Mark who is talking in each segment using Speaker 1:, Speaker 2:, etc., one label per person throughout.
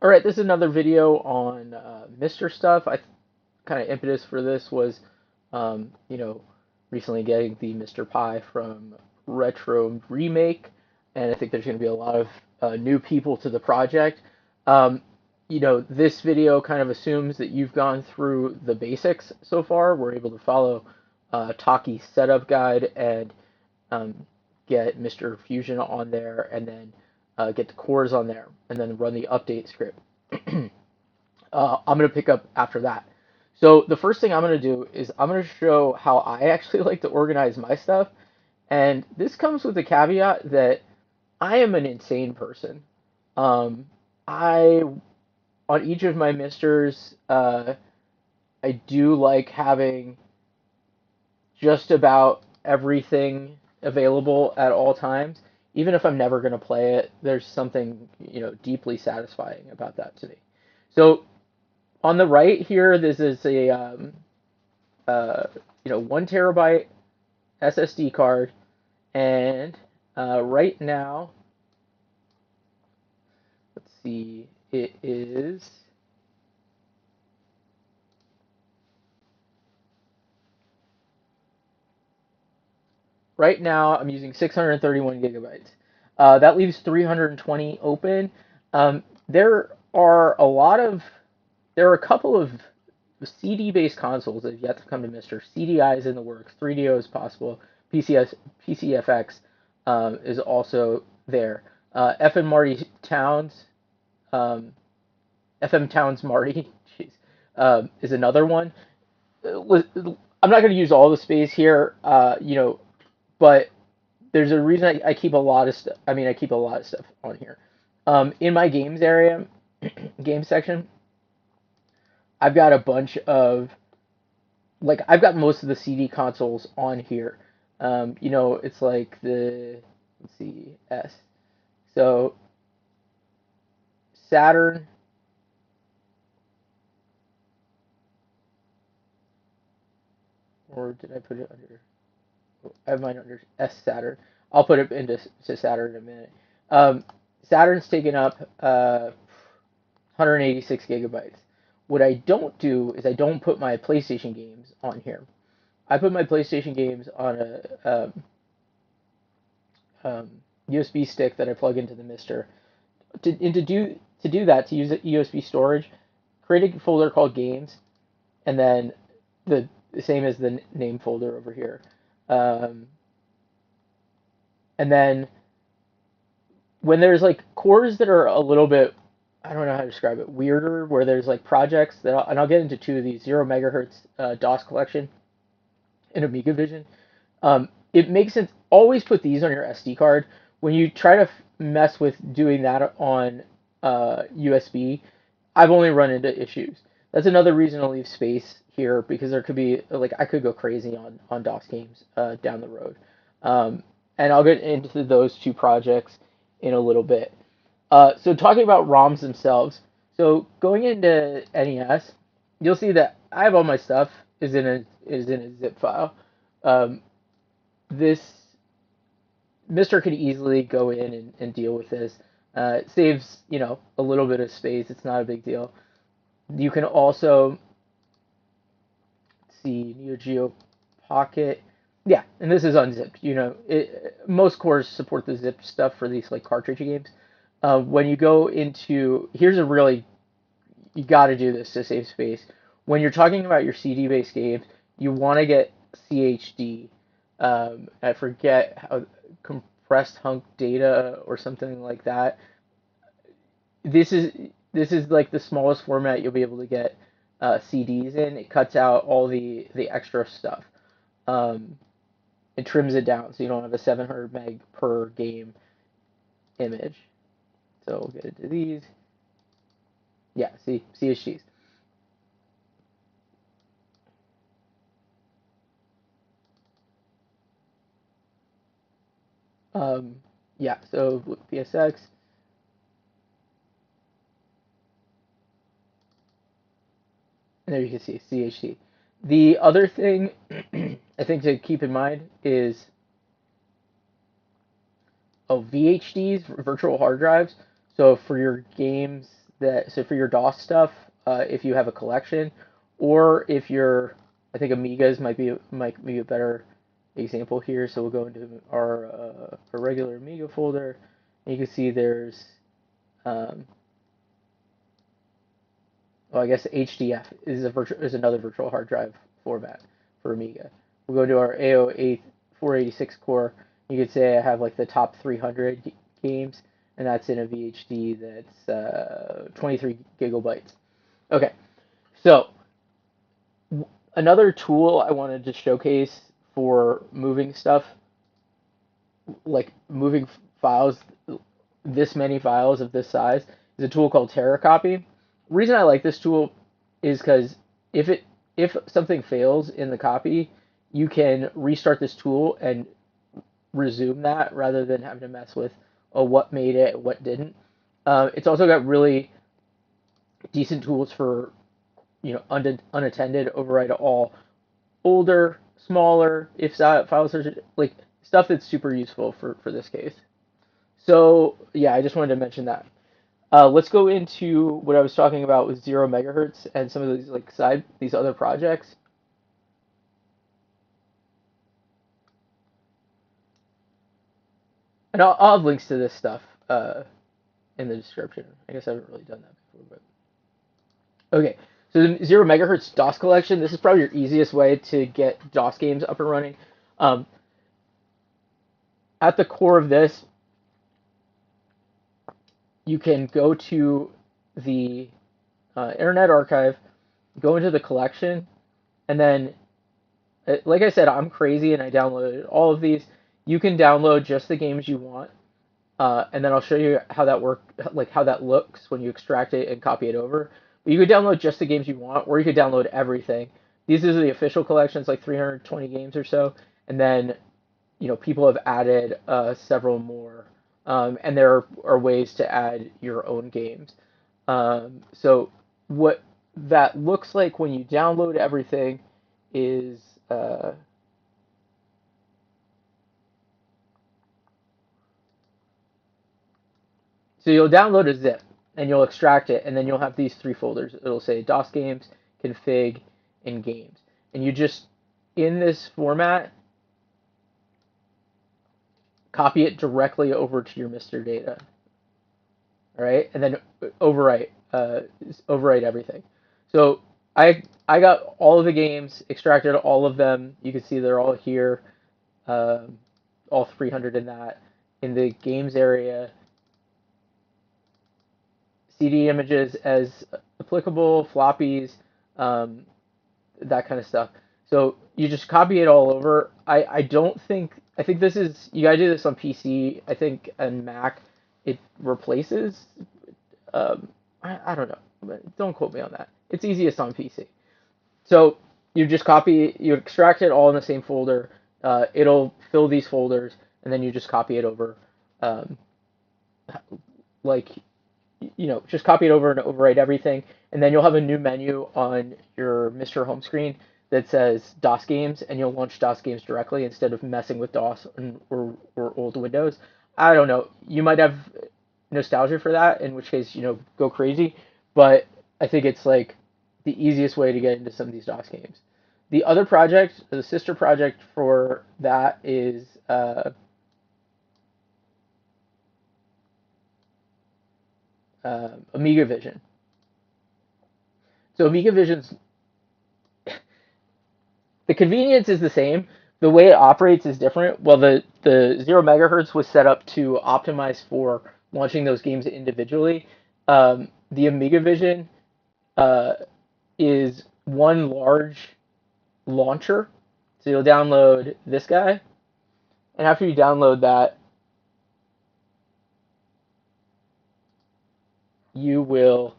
Speaker 1: All right, this is another video on MiSTer stuff. Kind of impetus for this was, um, you know, recently getting the MiSTerPi from Retro Remake, and I think there's going to be a lot of new people to the project. Um, this video kind of assumes that you've gone through the basics so far. We're able to follow Taki's setup guide and um, get MiSTer Fusion on there, and then get the cores on there, and then run the update script. I'm going to pick up after that. So the first thing I'm going to do is I'm going to show how I actually like to organize my stuff. And this comes with the caveat that I am an insane person. I on each of my misters, I do like having just about everything available at all times. Even if I'm never going to play it, there's something, deeply satisfying about that to me. So on the right here, this is a 1 terabyte SSD card, and right now, let's see, it is right now I'm using 631 gigabytes. That leaves 320 open. There are a lot of there are a couple of CD-based consoles that have yet to come to MiSTer. CDI is in the works. 3DO is possible. PCFX is also there. FM Marty Towns, um, FM Towns Marty, jeez, is another one. I'm not going to use all the space here, but there's a reason I keep a lot of stuff. I mean, I keep a lot of stuff on here. In my games area, game section, I've got a bunch of I've got most of the CD consoles on here. It's like the let's see S. So Saturn, or did I put it under? I have mine under S Saturn. I'll put it into to Saturn in a minute. Um, Saturn's taken up 186 gigabytes. What I don't do is I don't put my PlayStation games on here. I put my PlayStation games on a um, USB stick that I plug into the MiSTer. To do that, to use USB storage, create a folder called games, and then the same as the name folder over here. Um, and then when there's like cores that are a little bit, I don't know how to describe it, weirder, where there's like projects and I'll get into two of these, 0 megahertz DOS collection and AmigaVision. It makes sense. Always put these on your SD card. When you try to mess with doing that on USB, I've only run into issues. That's another reason to leave space here, because there could be like I could go crazy on DOS games down the road. Um, and I'll get into those two projects in a little bit. So talking about ROMs themselves, so going into NES, you'll see that I have all my stuff is in a zip file. Um, this MiSTer could easily go in and deal with this. It saves, a little bit of space. It's not a big deal. You can also see Neo Geo Pocket. Yeah, and this is unzipped. Most cores support the zip stuff for these like cartridge games. When you go into here's a really you got to do this to save space. When you're talking about your CD-based games, you want to get CHD. I forget how compressed hunk data or something like that. This is this is like the smallest format you'll be able to get CDs in. It cuts out all the extra stuff. Um, it trims it down so you don't have a 700 meg per game image. So we'll get into these. Yeah, see CHDs. Um, yeah, so PSX. And there you can see CHD. The other thing I think to keep in mind is VHDs, virtual hard drives. So for your games that, so for your DOS stuff, if you have a collection, or if you're, I think Amigas might be a better example here. So we'll go into our regular Amiga folder, and you can see there's, um, well, I guess HDF is another virtual hard drive format for Amiga. We'll go to our AO8 486 core. You could say I have like the top 300 games, and that's in a VHD that's 23 gigabytes. Okay, so another tool I wanted to showcase for moving stuff, like moving files, this many files of this size, is a tool called TerraCopy. The reason I like this tool is because if something fails in the copy, you can restart this tool and resume that rather than having to mess with what made it, what didn't. It's also got really decent tools for unattended override all older, smaller if files are like stuff that's super useful for this case. So yeah, I just wanted to mention that. Let's go into what I was talking about with 0 megahertz and some of these like these other projects. And I'll have links to this stuff in the description. I guess I haven't really done that before, but okay. So the 0 megahertz DOS collection. This is probably your easiest way to get DOS games up and running. Um, at the core of this, you can go to the Internet Archive, go into the collection, and then, like I said, I'm crazy and I downloaded all of these. You can download just the games you want, and then I'll show you how that like how that looks when you extract it and copy it over. But you could download just the games you want, or you could download everything. These are the official collections, like 320 games or so, and then people have added several more, and there are ways to add your own games. So what that looks like when you download everything is so you'll download a zip and you'll extract it, and then you'll have these three folders. It'll say DOS games, config, and games. And you just, in this format, copy it directly over to your MiSTer data. All right, and then overwrite overwrite everything. So I got all of the games, extracted all of them. You can see they're all here, all 300 in that. In the games area, CD images as applicable, floppies, um, that kind of stuff. So you just copy it all over. I don't think, I think this is, you gotta do this on PC. I think on Mac it replaces. I don't know. But don't quote me on that. It's easiest on PC. So you just you extract it all in the same folder. It'll fill these folders, and then you just copy it over. Um, like just copy it over and overwrite everything, and then you'll have a new menu on your MiSTer home screen that says DOS games, and you'll launch DOS games directly instead of messing with DOS or old Windows. I don't know. You might have nostalgia for that, in which case, go crazy. But I think it's like the easiest way to get into some of these DOS games. The other project, the sister project for that is AmigaVision. So AmigaVision's the convenience is the same. The way it operates is different. Well, the 0 megahertz was set up to optimize for launching those games individually. The AmigaVision uh, is one large launcher. So you'll download this guy, and after you download that, you will.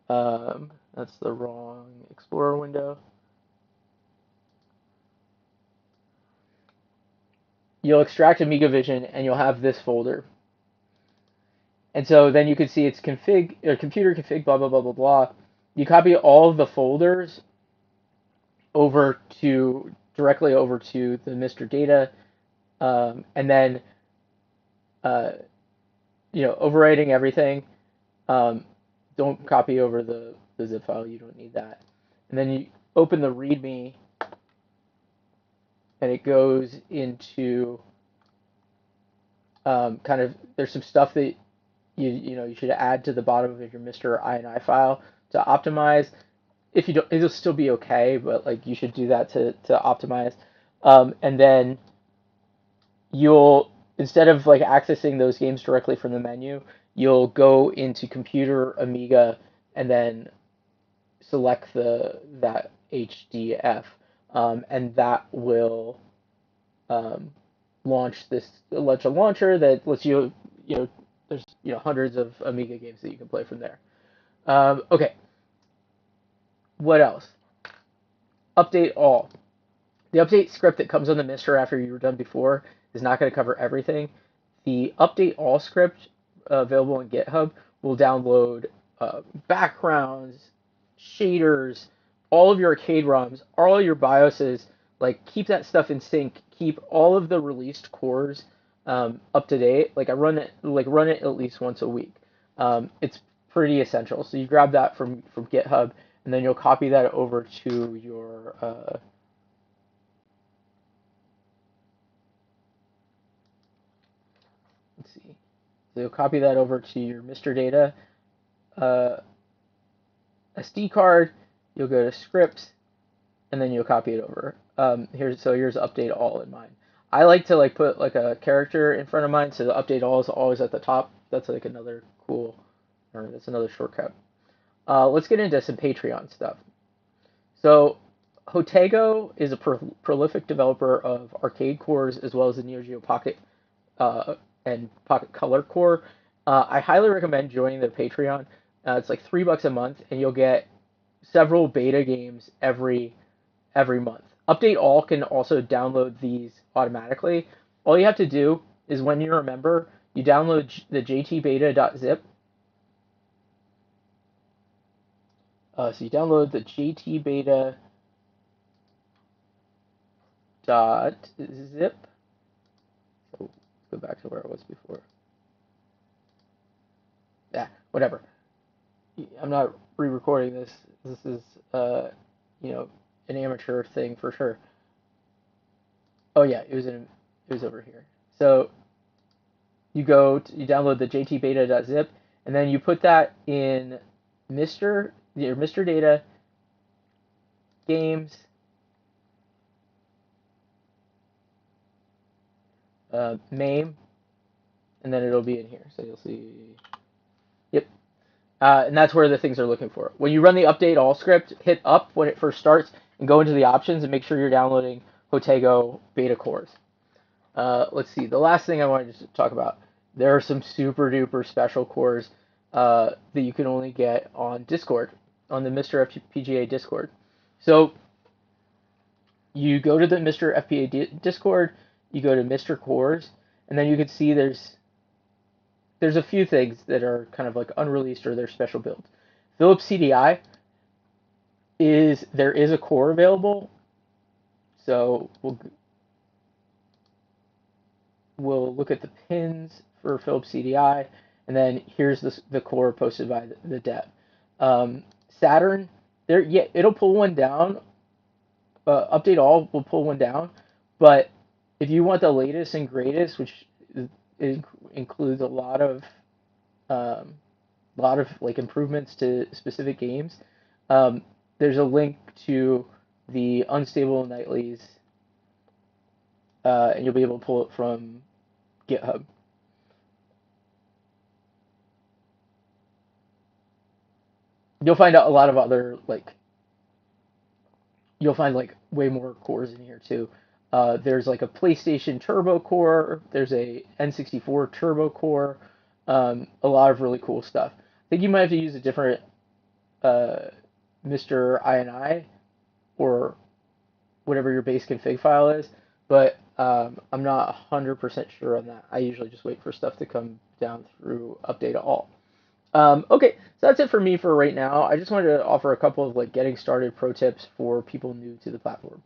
Speaker 1: That's the wrong Explorer window. You'll extract AmigaVision, and you'll have this folder. And so then you can see it's config or computer config blah blah blah blah blah. You copy all of the folders over to directly over to the MiSTer data, and then overwriting everything. Um, don't copy over the zip file. You don't need that. And then you open the README, and it goes into kind of there's some stuff that you should add to the bottom of your MiSTer INI file to optimize. If you don't, it'll still be okay, but like you should do that to optimize. And then you'll instead of like accessing those games directly from the menu, you'll go into Computer Amiga and then select the that HDF, and that will um, launch a launcher that lets there's hundreds of Amiga games that you can play from there. Okay, what else? Update all. The update script that comes on the MiSTer after you were done before is not going to cover everything. The update all script available on GitHub will download backgrounds, shaders, all of your arcade ROMs, all of your BIOSes. Like keep that stuff in sync. Keep all of the released cores up to date. Like I run it at least once a week. It's pretty essential. So you grab that from GitHub, and then you'll copy that over to your let's see. So you'll copy that over to your MiSTer data uh, SD card. You'll go to scripts, and then you'll copy it over. Here's update all in mine. I like to like put like a character in front of mine, so the update all is always at the top. That's like another cool, or that's another shortcut. Let's get into some Patreon stuff. So Hotego is a prolific developer of arcade cores as well as the Neo Geo Pocket uh, and Pocket Color core. I highly recommend joining their Patreon. It's like $3 a month, and you'll get several beta games every month. Update All can also download these automatically. All you have to do is when you're a member, you download the jtbeta.zip. So you download the jtbeta.zip. So go back to where it was before. Yeah, whatever. I'm not re-recording this. This is, you know, an amateur thing for sure. Oh yeah, it was over here. So you download the jtbeta.zip, and then you put that in your MiSTer data games, MAME, and then it'll be in here. So you'll see, yep. And that's where the things are looking for. When you run the update all script, hit up when it first starts and go into the options and make sure you're downloading Hotego beta cores. Let's see. The last thing I wanted to talk about, there are some super duper special cores that you can only get on Discord, on the MiSTer FPGA Discord. So you go to the MiSTer FPGA Discord, you go to MiSTer cores, and then you can see there's a few things that are kind of like unreleased or they're special builds. Philips CDI there is a core available, so we'll look at the pins for Philips CDI, and then here's the core posted by the dev. Saturn, yeah, it'll pull one down. Update all will pull one down, but if you want the latest and greatest, which includes um, a lot of like improvements to specific games, um, there's a link to the unstable nightlies, and you'll be able to pull it from GitHub. You'll find out a lot of other like you'll find like way more cores in here too. There's like a PlayStation Turbo core. There's a N64 Turbo core. A lot of really cool stuff. I think you might have to use a different uh, MiSTer INI or whatever your base config file is, but I'm not 100% sure on that. I usually just wait for stuff to come down through update all. Okay, so that's it for me for right now. I just wanted to offer a couple of like getting started pro tips for people new to the platform.